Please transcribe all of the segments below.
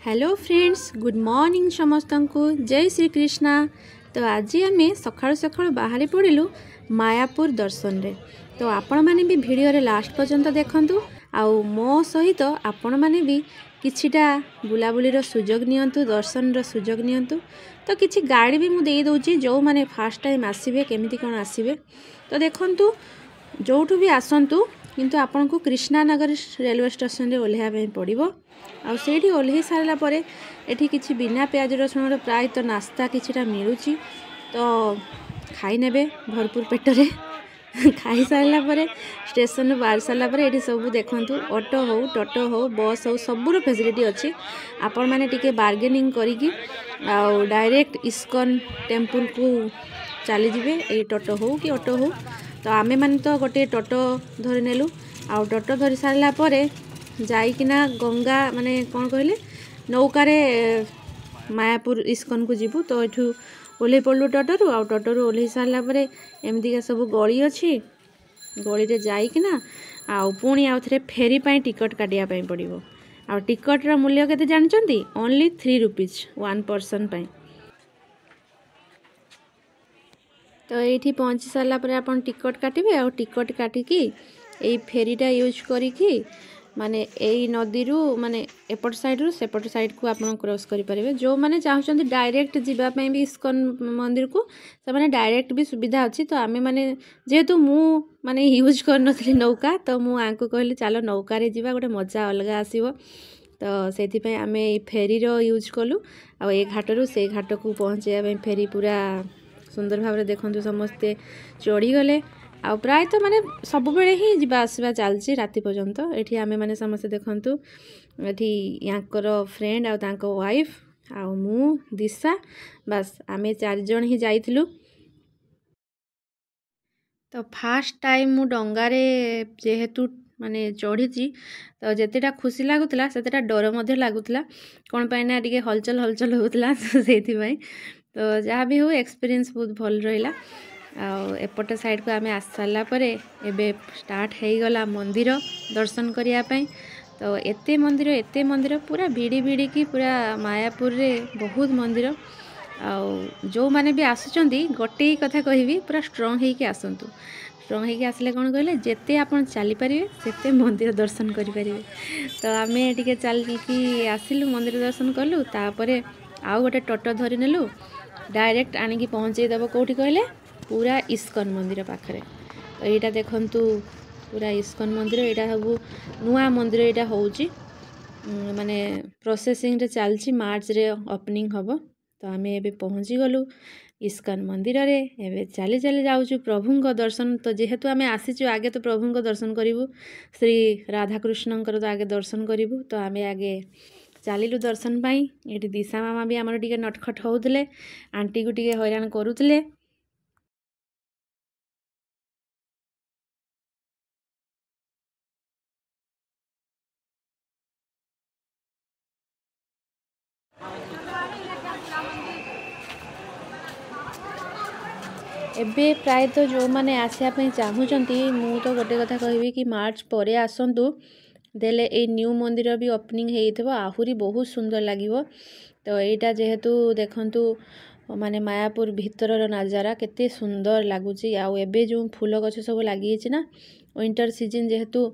Hello friends good morning समस्त को जय श्री कृष्णा। तो आज आम सकाळु सकाळु बाहरी पड़िलु मायापुर दर्शन रे। तो आपण माने भी वीडियो रे लास्ट पर्यंत देखंतु आउ मो सहित आपण माने भी किछिटा बुलाबुली रो सुजोग नियंतु, दर्शन रो सुजोग नियंतु। तो किछि गाड़ी भी मु देई दउची जो माने फर्स्ट टाइम आसीबे केमिति कोन आसीबे। तो देखंतु जोठु भी आसंतु किंतु आपन को कृष्णानगर रेलवे स्टेशन रे ओल्हेया पे पड़िबो। आ सेठी ओल्हे सारला परे एठी किछि बिना प्याज रसुण रो प्राय तो नास्ता किछिटा मिलुची। तो खाई नेबे भरपूर पेटरे खाई सारला परे स्टेशन बाहर सारला परे एठी सब देखंतु ऑटो हो टोटो हो बस हो सबुर फैसिलिटी अछि। आपण माने टिके बार्गेनिंग करिकि आ डायरेक्ट इस्कॉन टेम्पल को चली जिवे ए टोटो हो कि ऑटो हो। तो आमे माने तो गोटे टोटो धरि नेलु आ टोटो धरि सारला परे जाइकिना गंगा माने कौन कहले नौकारे मायापुर इस्कन को जीवु। तो एठू ओल्हे पड़लु टोटोरु आ टोटोरु ओल्हे सारला परे एमतिका सब गली अछि। गली रे जाइकिना आ पुणी आउ थरे फेरी पई टिकट काटिया पई पड़िबो। आ टिकट रा मूल्य केते जानचंती ओनली 3 रुपीज 1 पर्सन पई। तो ये पहुँची सारा पर आप टिकट काटिबे आ टिकट काटिकी ए फेरीटा यूज करिकी माने ए नदी रु माने एपट साइड रु सेपट साइड को आप क्रॉस करि परिबे। जो माने चाहउछंती डायरेक्ट जीवा पई भी इस्कॉन मंदिर को से माने डायरेक्ट भी सुविधा अछि। तो आमे माने जेहेतु मु माने यूज कर नथली नौका तो मु आंको कहली चलो नौका रे जीवा गोटे मजा अलग आसीबो। तो सेति पई आमे ए फेरी रो यूज कलु आ ए घाट रु से घाट को पहुंचे पई फेरी पूरा सुंदर भाव देखु समस्ते चढ़ी गले। आ प्राय तो माने सब बेले ही जीवा आसवा चलची राति पर्यंत। एठी आमे माने समस्ते देखंतु एठी यांकर फ्रेंड आ तांको वाइफ आ मु दिशा बस आमे 4 जण ही जाइथिलु। तो फर्स्ट टाइम मु डंगारे जेहेतु माने चढ़ी तो जेतेटा खुशी लागुतला सेतेटा डर मध्ये लागुतला कोन पाइना टिके हलचल हलचल होतला सेति भाई। तो जहाँ भी हो एक्सपीरियंस बहुत भल रहिला। एपट साइड को आमे आस सारला परे एबे स्टार्ट हे गला मंदिर दर्शन करिया पई। तो एते मंदिर पूरा भिड़ी भिड़ी की पूरा मायापुर रे बहुत मंदिर आ जो माने भी आसुचंदी गोटे ही कथा कहिबी पूरा स्ट्रांग हे के आसंतु। स्ट्रांग हे के आसले कोन कहले जेते आपण चली परिबे सेते मंदिर दर्शन करि परिबे। तो आमे टिके चलकी आसिलु मंदिर दर्शन करलु तापरे आउ गोटे टोटो धरि नेलु डायरेक्ट आनिकी पहुँचे देव कौटी कहले पूरा इस्कॉन मंदिर पाखरे। तो यहाँ देखंतु पूरा इस्कॉन मंदिर यहाँ सब नुआ मंदिर यहाँ होउची माने प्रोसेसिंग रे चलची मार्च रे ओपनिंग हबो। तो आमे एबे पहुँची गलु इस्कॉन मंदिर रे एबे चली चली जाउछु प्रभुंक दर्शन। तो जेहेतु आमे आसीचु आगे तो प्रभुंक दर्शन करिवु श्री राधा कृष्णंकर तो आगे दर्शन करिवु। तो आमे आगे चलिलु दर्शन पाई। ये दिशा मामा भी आमर टिके नटखट होउतले आंटी को टिके हैरान करूतले। एबे प्राय तो जो माने आसिया पई चाहूचंती मु तो गोटे कथा कहबी कि मार्च परे आसंतु देले ए न्यू मंदिर भी ओपनिंग हेइथबो आहुरी बहुत सुंदर लागिवो। तो एटा जेहेतु देखंतु माने मायापुर भीतर रो नजारा केते सुंदर लागुची। आ एबे जो फूल गछ सब लागि छि ना विंटर सीजन जेहेतु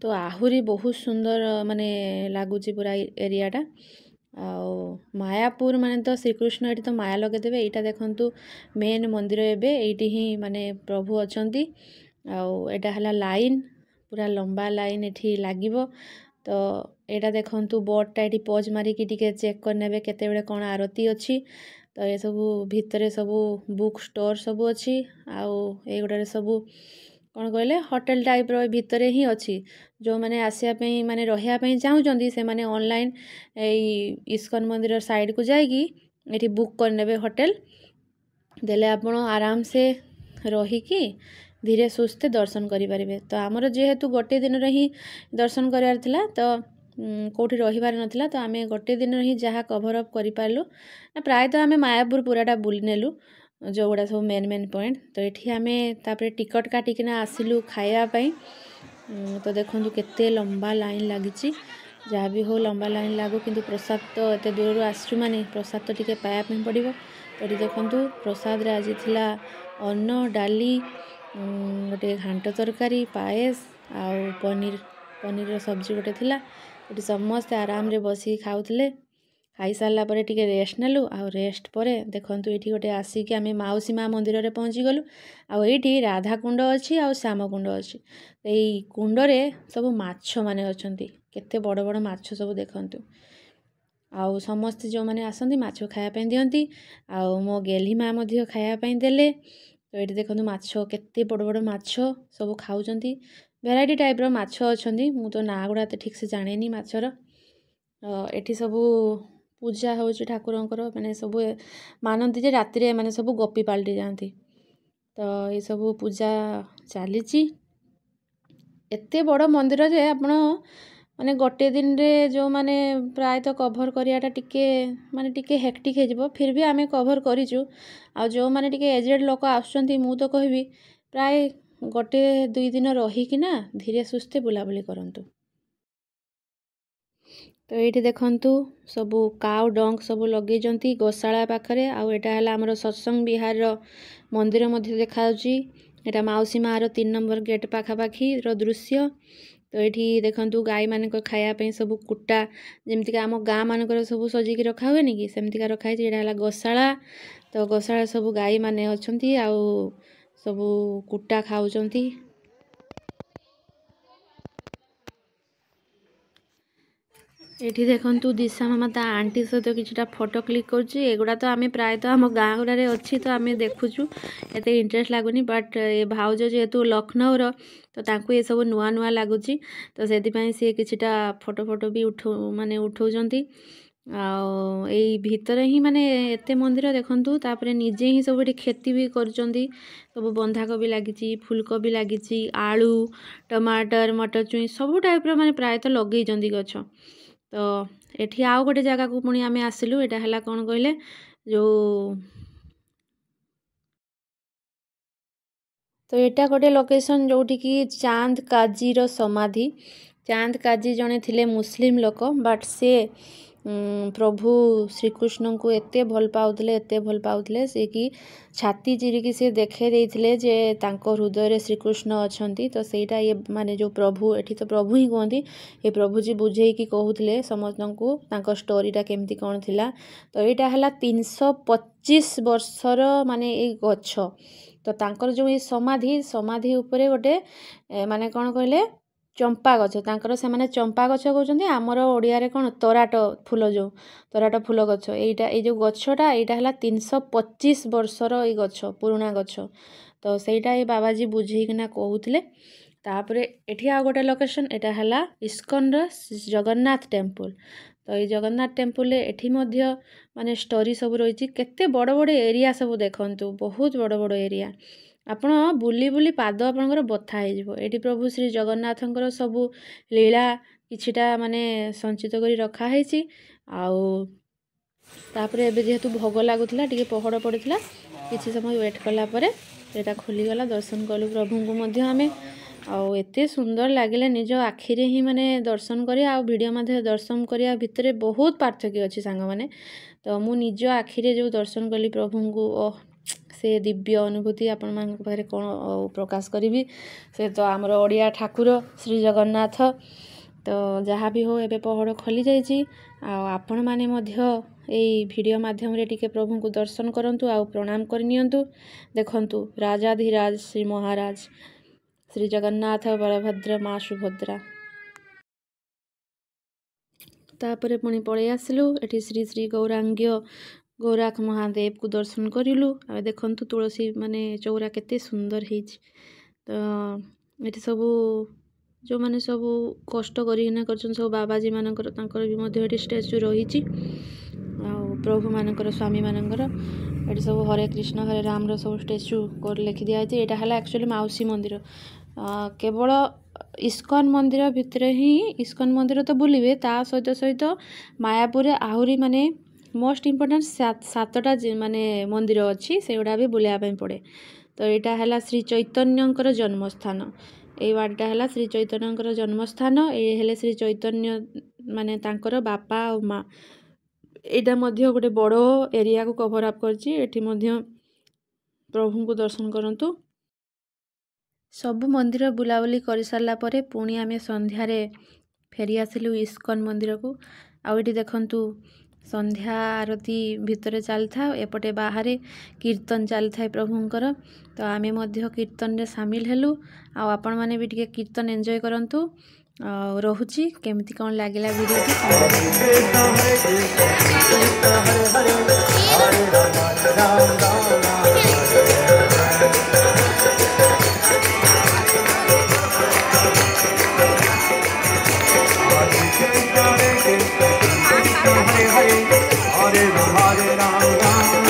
तो आहुरी बहुत सुंदर माने लागुची पूरा एरियाटा। आ मायापुर माने तो श्रीकृष्ण एटी तो माया लगे देबे। एटा देखंतु मेन मंदिर एबे एटी ही माने प्रभु अछंती। आ एटा हला लाइन पूरा लंबा लाइन एठी लागिवो। तो एटा देखंतु बोर्डटा एठी पॉज मारी की टिके चेक करनेबे केते बेले कोन आरती अछि। तो ये सब भितरे सब बुक स्टोर सब अछि आ ए गोडरे सब कोन कहले होटल टाइप रो भितरे ही अछि। जो माने आसिया पई माने रहिया पई चाहूचंदी से माने ऑनलाइन एई इस्कॉन मंदिर साइड को जाईकी एठी बुक करनेबे होटल देले आपण आराम से रही की धीरे सुस्ते दर्शन करि परिबे। तो हमर जेहेतु गोटे दिन रे ही दर्शन करियार थिला तो कोठी रहिबार नथिला। तो आमे गोटे दिन ही जहा कवर अप करि पारलु प्राय तो आमे मायापुर पूराटा बुली नेलु जो गुड़ा सब मेन पॉइंट। तो एठी आमे तापरे टिकट काटिकिना आसिलु खाइया पई। तो देखंतु केते लंबा लाइन लागिची जहाँ भी हो लंबा लाइन लागू किंतु प्रसाद तो एत दूर आसु माने प्रसाद तो टिके पाइबा पड़ो। तो ये देखूँ प्रसाद आज थिला अन्न डाली गोटे घांट तरकारी पायस आउ पनीर सब्जी गोटे थिला। ये समस्ते आराम रे बसी खाऊले। खाई सारा पर टिके रेस्ट नेलु आ रेस्ट पर देखूँ ये गोटे आसिक आम माउसी माँ मंदिर में पहुँची गलु। आईटी राधा कुंड अच्छी आ श्याम कुंड अच्छी। यही कुंडरे सब माछ माने अच्छी केते बड़ बड़ माछ सब देखंतु। आउ समस्त जो माने आसंती माछ खायापे दियंती आउ मो गेली माँ मध्य खायापे देले। तो ये देखो माछ केते बड़ बड़ माछ सब खाऊचंती। भेराइटी टाइप रो माछ अच्छी मु तो ना गुड़ा तो ठीक से जाने माछर। एठी सब पूजा हो ठाकुरंकर माने सब मानती जे राति रे माने सब गोपी पाल्टी जाती। तो ये सब पूजा चली एते बड़ मंदिर जे आपण माने गोटे दिन रे जो माने प्राय तो कभर करियाटा टिके माने टिके हेक्टिक हे जिवो। फिर भी आमे कभर करिचु। आ जो माने टिके एजेड लोक आसुचंती मु तो कहबी प्राय गोटे 2 दिन रही कि ना धीरे सुस्ते बुलाबुली करंतु। तो ये देखंतु सबू काउ डंक सब लगे गोशाला पाखरे। आउ एटा हला हमर सत्संग विहार रो मंदिर मध्य देखाउची। एटा माउसी माँ रो 3 नंबर गेट पाखापाखी रो दृश्य। तो ये देखंतु गाई मानक खाया सब कुटा जमती आम गाँ मानक सब सजिकी रखा हुए कि सेमतिका रखाई। एटा हला गोशाला। तो गोशाला सब गाई माने अछंती आउ सब कुटा खाउचंती। एठी देखंतु दिशा मामा ता आंटी सहित किछटा फोटो क्लिक करछि। एगुडा तो आमे प्राय तो आम गाँ गुड़ा रे अच्छी तो आमे देखुछु एते इंटरेस्ट लागुनी। बट ए भाउज जेहेतु लखनऊ रो तो तांकु ये सब नुआ नुआ लागुची। तो सेति पई से किछटा फोटो भी माने उठौजंती। आउ एई भितर ही माने एते मंदिर देखंतु तापरे निजे ही सब खेती भी करचंती। सब बंधाकोबी लागिची फूलकोबी लागिची आलू टमाटर मटर चुई सब टाइप रो माने प्राय तो लगेइचंती गछ। तो एठी आउ गोटे जगह को पुणी आमे आसिलु। एटा हला कोन कहले जो तो एटा गोटे लोकेशन जोठी की चांद काजी रो समाधि। चांद काजी जने थिले मुस्लिम लोक बट से प्रभु श्रीकृष्ण को एते भल पाउतले से कि छाती चिरिकी से देखे देइथिले जे तांको हृदय रे श्रीकृष्ण अछंती। तो सेटा ये माने जो प्रभु एठी तो प्रभु ही कहंती ए प्रभु जी बुझेई कि कहउथिले समस्तंकु तांको स्टोरीटा केमती कोन थिला। तो एटा हला 325 वर्षर माने ए गछ। तो तांकर जो ये समाधि उपरे गोटे माने कोन कहले चंपा गछ तांकर से माने चंपा गछ कहउचंती। हमर ओडिया रे कोन तराट फूल जो तराट फूल गछ एटा ए जो गछटा एटा हला 325 वर्षर ए गछ पुराना गछ। तो सेटा ए बाबाजी बुझेई किना कहउथिले। तापरे एठी आ गोटे लोकेशन एटा हला इस्कन रो जगन्नाथ टेम्पल। तो ये जगन्नाथ टेम्पल एठी मध्य माने स्टोरी सब रही केते बड़ बड़ एरिया सब देखंतु बहुत बड़ बड़ एरिया। आपण बुली बुली पाद आपनकर बथा हे जिवो। एठी प्रभु श्री जगन्नाथंकर सब लीला किछिटा माने संचित करी रखा हेछि। आउ तापरे एबे जेहेतु भोग लागुथिला टिके पहड़ पड़िथिला किछि समय वेट कला परे एटा खोली गला दर्शन कलु प्रभु को मध्य आमे। आउ एते सुंदर लागिले निज आखिरे ही माने दर्शन करिया आ वीडियो मध्ये दर्शन करिया भितरे बहुत पार्थक्य अछि सांग माने। तो मु निज आखिरे जो दर्शन कली प्रभु को से दिव्य अनुभूति आपण मान पारे कोन प्रकाश करिवि। से तो हमर ओडिया ठाकुर श्री जगन्नाथ। तो जहाँ भी हो एबे पहड़ खोली जाइछि। आपण माने मध्य एई वीडियो माध्यम रे टिके प्रभु को दर्शन करंतु आ प्रणाम करनियंतु। देखंतु राजाधिराज श्री महाराज श्री जगन्नाथ बलभद्र माँ सुभद्रा। तापरे पुणी पळै आसिलु एठी श्री श्री गौरांग्य गौराख महादेव को दर्शन करिलु। आ देखंतु तुलसी माने चौरा केते सुंदर हेछि। तो एठी सब जो माने सब कष्ट करिना करछन सब बाबाजी मानकर तांकर भी मध्य एठी स्टैच्यू रहिछि। आ प्रभु मानकर स्वामी मानकर एठी सब हरे कृष्ण हरे राम रो सब स्टैच्यू कर लिखि दिया छै। एटा हला एक्चुअली माउसी मंदिर केवल इस्कन मंदिर भितरे ही इस्कन मंदिर तो बुलिबे ता सहित सहित मायापुर आहुरी माने मोस्ट इम्पोर्टेंट 7टा माने मंदिर अच्छी से गुड़ा भी बुलिया पड़े। तो यहाँ है श्री चैतन्यंकर जन्मस्थान। ये वार्डटा है श्री चैतन्यंकर जन्मस्थान। ये हेले श्री चैतन्य माने तांकर बापा और माँ एटा मध्य गोटे बड़ एरिया को कवर अप करछि। एठी मध्य प्रभु को दर्शन करंतु। सब मंदिर बुलाबुली कर सारा पर पुणी आम संध्यारे फेरी आसिलु इस्कन मंदिर को। आउटी देखंतु संध्या आरती भितर चली था, एपटे बाहर कीर्तन चली था प्रभुंकर। तो आमे मध्य कीर्तन रे सामिल हेलु। आपण माने भी टिके कीर्तन एंजॉय करंतु। रहुची केमती कौन लागिला video Hare Hare Hare Ram Hare Ram